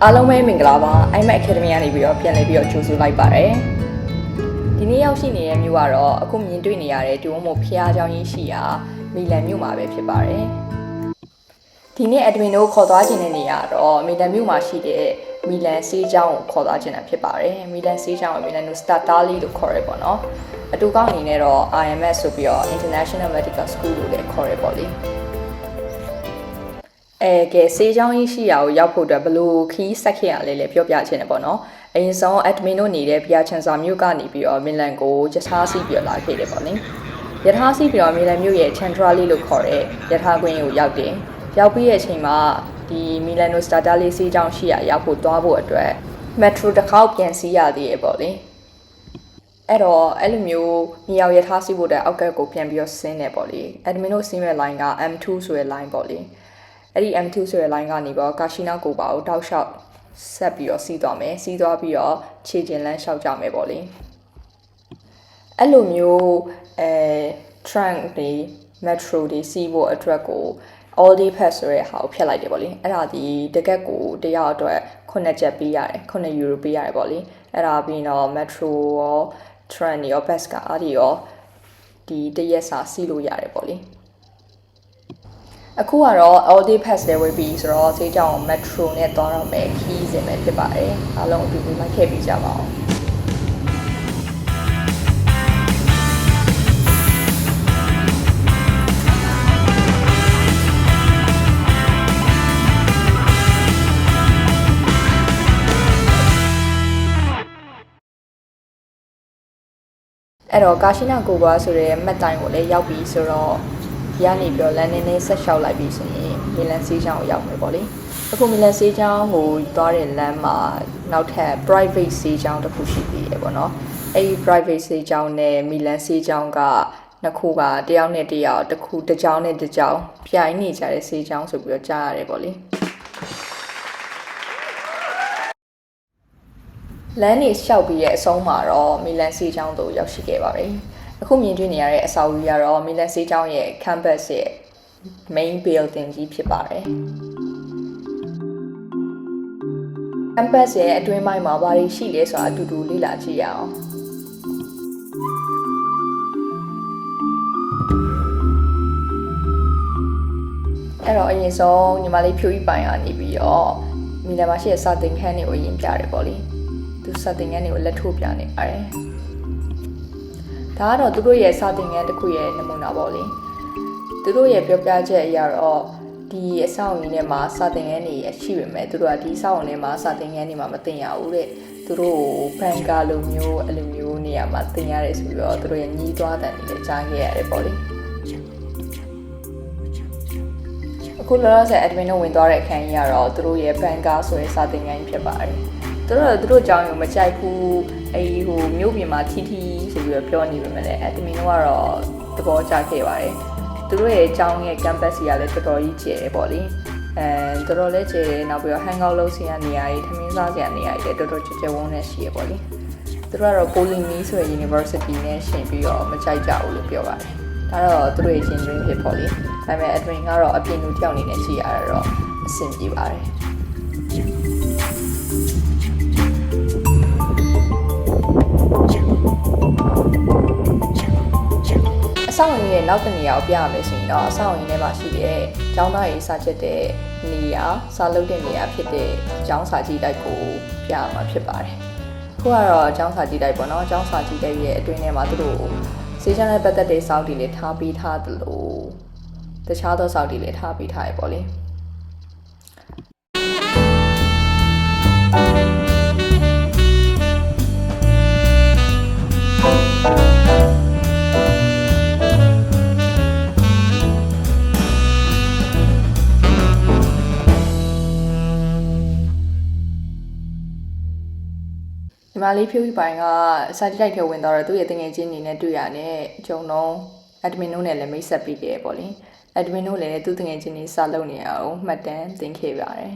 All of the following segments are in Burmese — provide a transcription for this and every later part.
အားလုံးပဲမင်္ဂလာပါ IMAX Academy ကနေပြီးတော့ပြန်လည်ပြီးတော့ကြိုဆိုလိုက်ပါတယ်ဒီနေ့ရောက်ရှိနေတဲ့မြို့ကတော့အခုမြင်တွေ့နေရတဲ့ဒုံမို့ဖျားเจ้าကြီးရှိရာမီလန်မြို့မှာပဲဖြစ်ပါတယ်ဒီနေ့ admin တို့ခေါ်သွားခြင်းတဲ့နေရာတော့မီလန်မြို့မှာရှိတဲ့မီလန်ဆေးကျောင်းကိုခေါ်သွားခြင်းတာဖြစ်ပါတယ်မီလန်ဆေးကျောင်းကိုမီလန်တို့ Startali လို့ခေါ်ရဲပေါ့နော်အတူကောင်းအနေနဲ့တော့ IMS ဆိုပြီးတော့ International Medical School လို့လည်းခေါ်ရဲပေါ့လေကဲဆေးချောင်းကြီးရှိရာကိုရောက်ဖို့အတွက်ဘလို့ခီးဆက်ခဲ့ရလဲလေပြောပြချင်တယ်ပေါ့နော်အရင်ဆုံး admin တို့နေတဲ့ပြာချန်စာမြို့ကနေပြီးတော့မီလန်ကိုယထာစီးပြီးလာခဲ့တယ်ပေါ့နိယထာစီးပြီးတော့မီလန်မြို့ရဲ့ Centrali လို့ခေါ်တဲ့ယထာကွင်းကိုရောက်တယ်ရောက်ပြီးတဲ့အချိန်မှာဒီမီလန်နို Startali ဆေးချောင်းရှိရာရောက်ဖို့သွားဖို့အတွက် metro တစ်ခေါက်ပြန်စီးရသေးတယ်ပေါ့လေအဲ့တော့အဲ့လိုမျိုးမြေရောက်ယထာစီးဖို့အတွက်အောက်ကကိုပြန်ပြီးတော့ဆင်းတယ်ပေါ့လေ admin တို့ဆင်းမဲ့ line က M2 ဆိုတဲ့ line ပေါ့လေအဲ့ဒီ M2 ဆိုတဲ့ line ကနေပေါ့ကာရှိနာကိုပါကိုတောက်လျှောက်ဆက်ပြီးတော့စီးသွားမယ်စီးသွားပြီးတော့ခြေကျင်လန်းလျှောက်ကြမယ်ပေါ့လေအဲ့လိုမျိုးtrunk တွေ metro တွေစီးဖို့အတွက်ကို all day pass ဆိုတဲ့ဟာကိုဖျက်လိုက်တယ်ပေါ့လေအဲ့ဒါဒီတကက်ကိုတယောက်အတွက်9ကျပ်ပေးရတယ်9ယူရိုပေးရတယ်ပေါ့လေအဲ့ဒါပြီးတော့ metro ရော train ရော bus ကအားဒီရောဒီတရက်စာစီးလို့ရတယ်ပေါ့လေအခုကတော့ all day pass တွေဝယ်ပြီးဆိုတော့ဈေးကြောင် metro နဲ့သွားတော့မယ်ခီးစင်ပဲဖြစ်ပါတယ်အားလုံးအတူတူလိုက်ခဲ့ပြီးကြပါအောင်အဲ့တော့ကာရှိနာကိုကွာဆိုတဲ့မက်တိုင်းကိုလည်းရောက်ပြီးဆိုတော့ဒီကနေပြောလန်နေနေဆက်လျှောက်လိုက်ပြီးဆိုရင်မီလန်ဆေးချောင်းကိုရောက်မယ်ပေါ့လေအခုမီလန်ဆေးချောင်းကိုသွားတဲ့လမ်းမှာနောက်ထပ် private ဆေးချောင်းတစ်ခုရှိသေးတယ်ပေါ့နော်အဲဒီ private ဆေးချောင်းနဲ့မီလန်ဆေးချောင်းကနှစ်ခုကတယောက်နဲ့တယောက်တစ်ခုတစ်ချောင်းနဲ့တစ်ချောင်းပြိုင်နေကြတဲ့ဆေးချောင်းဆိုပြီးတော့ကြားရတယ်ပေါ့လေလမ်းနေလျှောက်ပြီးတဲ့အဆုံးမှာတော့မီလန်ဆေးချောင်းတို့ရောက်ရှိခဲ့ပါပြီအခုမြင်တွေ့နေရတဲ့အဆောက်အဦကတော့မီလန်ဆေးချောင်းရဲ့ campus ရဲ့ main building ကြီးဖြစ်ပါတယ် campus ရဲ့အတွင်းပိုင်းမှာဘာတွေရှိလဲဆိုတာအတူတူလေ့လာကြည့်ရအောင်အဲ့တော့အရင်ဆုံးညီမလေးဖြူဤပိုင်ကနေပြီးတော့မီလန်မှာရှိတဲ့စာသင်ခန်းတွေကိုရင်ပြတယ်ပေါ့လေသူစာသင်ခန်းတွေကိုလက်ထိုးပြနေပါတယ်ဒါကတော့သူတို့ရဲ့စာသင်ခန်းတစ်ခုရဲ့နမူနာပေါ့လေသူတို့ရဲ့ပြောပြချက်အရတော့ဒီအဆောက်အဦထဲမှာစာသင်ခန်းတွေရှိပေမဲ့သူတို့ကဒီအဆောက်အဦထဲမှာစာသင်ခန်းတွေမှာမသင်ရဘူးတဲ့သူတို့ဘန်ကာလိုမျိုးအဲ့လိုမျိုးနေရာမှာသင်ရတယ်ဆိုပြီးတော့သူတို့ရဲ့ညီးသွားတဲ့နေလည်းကြားခဲ့ရတယ်ပေါ့လေအခုလောလောဆယ် admin တို့ဝင်သွားတဲ့အခန်းကြီးကတော့သူတို့ရဲ့ဘန်ကာဆိုတဲ့စာသင်ခန်းကြီးဖြစ်ပါတယ်သူတို့အကြောင်းကိုမကြိုက်ဘူးဟိုမြို့ပြင်မှာထီထီဆိုပြီးတော့ပြောနေပေမဲ့လည်း admin တို့ကတော့သဘောကျခဲ့ပါတယ်သူတို့ရဲ့အကြောင်းရဲ့ campus ကြီးကလည်းတော်တော်ကြီးကျယ်တယ်ပေါ့လေတော်တော်လေးကျယ်တယ်နောက်ပြီးတော့ hang out လုပ်စရာနေရာတွေထမင်းစားစရာနေရာတွေတော်တော်ကျယ်ကျယ်ဝန်းနဲ့ရှိရပေါ့လေသူတို့ကတော့ Polimi ဆိုတဲ့ university နဲ့ရှင်ပြီးတော့မကြိုက်ကြဘူးလို့ပြောပါတယ်ဒါတော့သူတို့ရဲ့ချင်းတွင်းဖြစ်ပေါ့လေဒါပေမဲ့ admin ကတော့အပြင်လူတစ်ယောက်အနေနဲ့ကြည့်ရတော့အဆင်ပြေပါတယ်အဆောင်အဦရဲ့နောက်တစ်နေရာကိုပြရမယ်ဆိုရင်တော့အဆောင်အဦထဲမှာရှိတဲ့ကျောင်းသားရေးစာချက်တဲ့နေရာစာလုပ်တဲ့နေရာဖြစ်တဲ့ကျောင်းစာကြည့်တိုက်ကိုပြရမှာဖြစ်ပါတယ်။ခုကတော့ကျောင်းစာကြည့်တိုက်ပေါ့နော်။ကျောင်းစာကြည့်တိုက်ရဲ့အတွင်းထဲမှာသူတို့စေချမ်းနဲ့ပတ်သက်တဲ့စောက်တွေလည်းထားပေးထားသလိုတခြားသောစောက်တွေလည်းထားပေးထားရပေါ့လေ။ဒီမလေးဖြူပိုင်ကစာကြည့်တိုက်ထဲဝင်တော့သူ့ရဲ့တငယ်ချင်းနေနဲ့တွေ့ရတယ်ဂျုံတော့ admin တို့နဲ့လည်းမိတ်ဆက်ပြီးခဲ့ပေါ့လေ admin တို့လည်းသူ့တငယ်ချင်းနေစာလုပ်နေရအောင်မှတ်တမ်းသင်ခဲ့ပါတယ်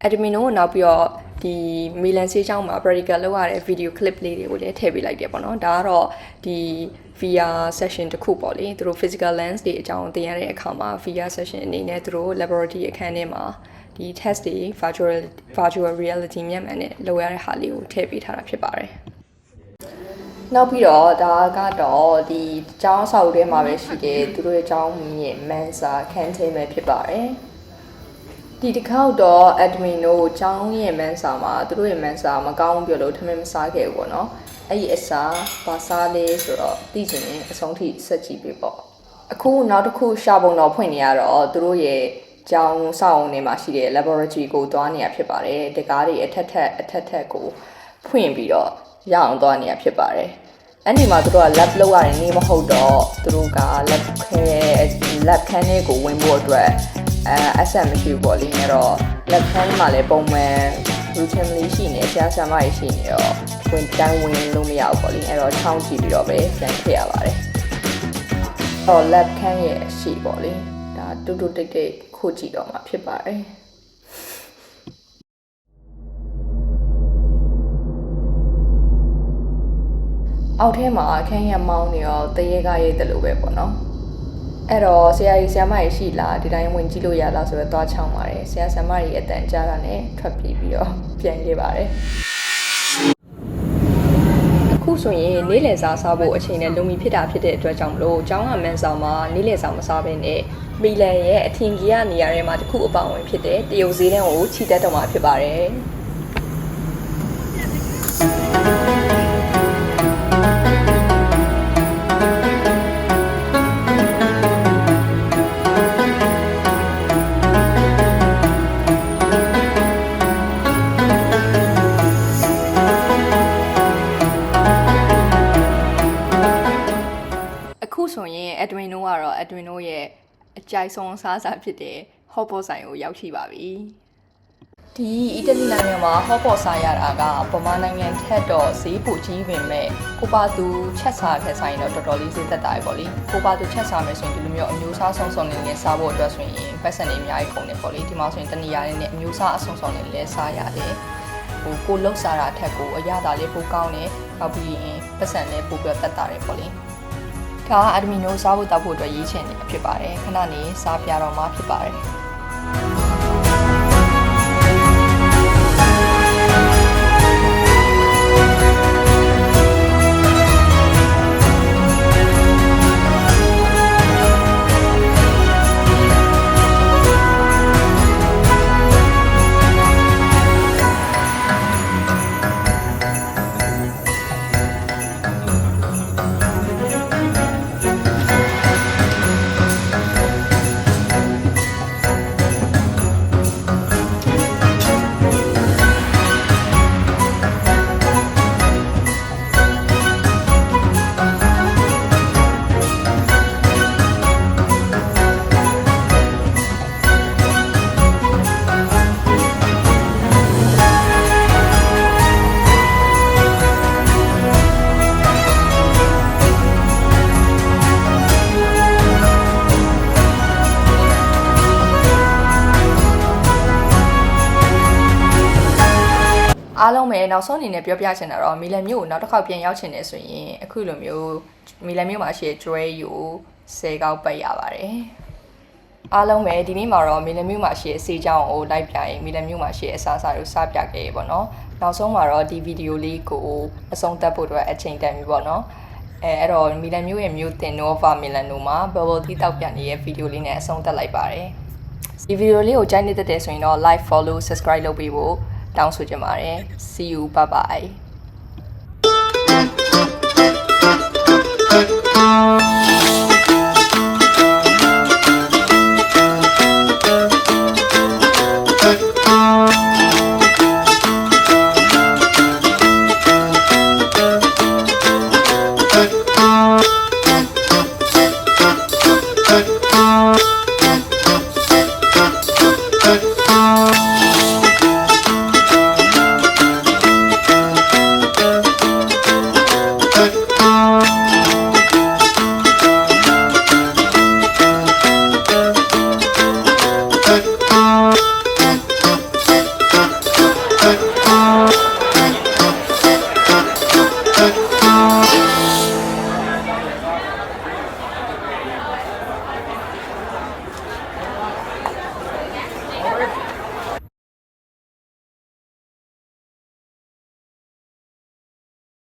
admin တို့နောက်ပြီးတော့ဒီမီလန်ဆေးချောင်းမှာ practical လုပ်ရတဲ့ video clip လေးတွေကိုလည်းထည့်ပေးလိုက်တယ်ပေါ့နော်ဒါကတော့ဒီ VR session တစ်ခုပေါ့လေသူတို့ physical lens တွေအကြောင်းသင်ရတဲ့အခါမှာ VR session အနေနဲ့သူတို့ laboratory အခန်းထဲမှာဒီ test တွေ virtual reality မျက်မှန်နဲ့လုပ်ရတဲ့ဟာလေးကိုထည့်ပေးထားတာဖြစ်ပါတယ်နောက်ပြီးတော့ဒါကတော့ဒီကျောင်းဆောက်ထဲမှာပဲရှိတယ်သူတို့ရဲ့ကျောင်းမြင့် Mensa canteen ပဲဖြစ်ပါတယ်ဒီတစ်ခေါက်တော့ admin တို့ကျောင်းရဲ့ Mensa မှာသူတို့ရဲ့ Mensa မကောင်းပြောလို့ထမင်းမစားခဲ့ဘူးပေါ့နော်အဲ့ဒီအစားဘာစားလဲဆိုတော့သိချင်ရင်အဆုံးထိဆက်ကြည့်ပေးပေါ့အခုနောက်တစ်ခုရှာပုံတော့ဖွင့်နေရတော့သူတို့ရဲ့ကျောင်းဆောက်အုံတွေမှာရှိတဲ့ laboratory ကိုသွားနေရဖြစ်ပါတယ်တကားတွေအထက်ထက်ကိုဖွင့်ပြီးတော့ရအောင်သွားနေရဖြစ်ပါတယ်အဲ့ဒီမှာသူတို့က lab လုပ်ရတယ်နေမဟုတ်တော့သူတို့က lab ခန်းလေးကိုဝင်ဖို့အတွက်SM မရှိဘူးပေါ့လေအဲ့တော့ lab ခန်းမှာလည်းပုံမှန် routine လေးရှိနေဆရာဆရာမကြီးရှိနေတော့ဝင်လို့မရဘူးပေါ့လေအဲ့တော့ချောင်းကြည့်ပြီးတော့ပဲပြန်ထည့်ရပါတယ်တော့ lab ခန်းရဲ့အရှိပေါ့လေဒါတူတိတ်ခုကြည့်တော့မှာဖြစ်ပါတယ်အောက်ထဲမှာအခန်းရမောင်းနေရောတရေကရိတ်တယ်လို့ပဲပေါ့နော်အဲ့တော့ဆရာကြီးဆရာမကြီးရှိလားဒီတိုင်းဝင်ကြည့်လို့ရလားဆိုတော့သွားချောင်းပါတယ်ဆရာဆရာမကြီးအတန်ကြားတာနဲ့ထွက်ပြီးတော့ပြန်ခဲ့ပါတယ်အခုဆိုရင်နေ့လယ်စာစားဖို့အချိန်နဲ့လုံမီဖြစ်တာဖြစ်တဲ့အတွက်ကြောင့်မလို့ကျောင်းကမန်ဆောင်မှာနေ့လယ်စာမစားဘဲနဲ့မီလန်ရဲ့အထင်ကြီးကနေရာထဲမှာတခုအပောင်ဝင်ဖြစ်တဲ့တရုတ်ဈေးတန်းကိုခြိတက်တော့မှာဖြစ်ပါတယ်ဆိုရင် admin တို့ကတော့ admin တို့ရဲ့အကြိုက်ဆုံးစားစာဖြစ်တဲ့ hot pot ဆိုင်ကိုရောက်ရှိပါပြီဒီအီတလီနိုင်ငံမှာ hot pot စားရတာကဗမာနိုင်ငံထက်တော့ဈေးပိုကြီးပင်မဲ့ကိုပါသူချက်စားတဲ့ဆိုင်တော့တော်တော်လေးဈေးသက်သာပဲပေါ့လေကိုပါသူချက်စားမယ်ဆိုရင်ဒီလိုမျိုးအမျိုးအစားဆုံးနေနဲ့စားဖို့အတွက်ဆိုရင်ပတ်စံတွေအများကြီးကုန်တယ်ပေါ့လေဒီမှာဆိုရင်တနည်းအားဖြင့်အမျိုးအစားအဆုံးနေလဲစားရတယ်ကိုလောက်စားတာထက်ကိုအရသာလေးပိုကောင်းတယ်နောက်ပြီးရင်ပတ်စံလည်းပိုပြီးသက်သာတယ်ပေါ့လေဒါ admin တို့စားဖို့တောက်ဖို့အတွက်ရေးချင်နေဖြစ်ပါတယ်ခဏနေစားပြတော့မှဖြစ်ပါတယ်အားလုံးပဲနောက်ဆုံးအနေနဲ့ပြောပြချင်တာတော့မီလန်မြို့ကိုနောက်တစ်ခေါက်ပြန်ရောက်ချင်တယ်ဆိုရင်အခုလိုမျိုးမီလန်မြို့မှာရှိတဲ့ Joy ကို10ကောက်ပတ်ရပါတယ်အားလုံးပဲဒီနေ့မှာတော့မီလန်မြို့မှာရှိတဲ့ဆေးချောင်းကိုလိုက်ပြရင်မီလန်မြို့မှာရှိတဲ့အစားအစာတွေကိုစပြခဲ့ရေပေါ့နော်နောက်ဆုံးမှာတော့ဒီဗီဒီယိုလေးကိုအဆုံးသတ်ဖို့အတွက်အချိန်တန်ပြီပေါ့နော်အဲ့တော့မီလန်မြို့ရဲ့မြို့တင် Nova Milano မှာ bubble tea တောက်ပြနေတဲ့ဗီဒီယိုလေးနဲ့အဆုံးသတ်လိုက်ပါတယ်ဒီဗီဒီယိုလေးကိုကြိုက်နေတဲ့ဆိုရင်တော့ like follow subscribe လုပ်ပေးဖို့တောင်းဆိုချင်ပါတယ် see you bye bye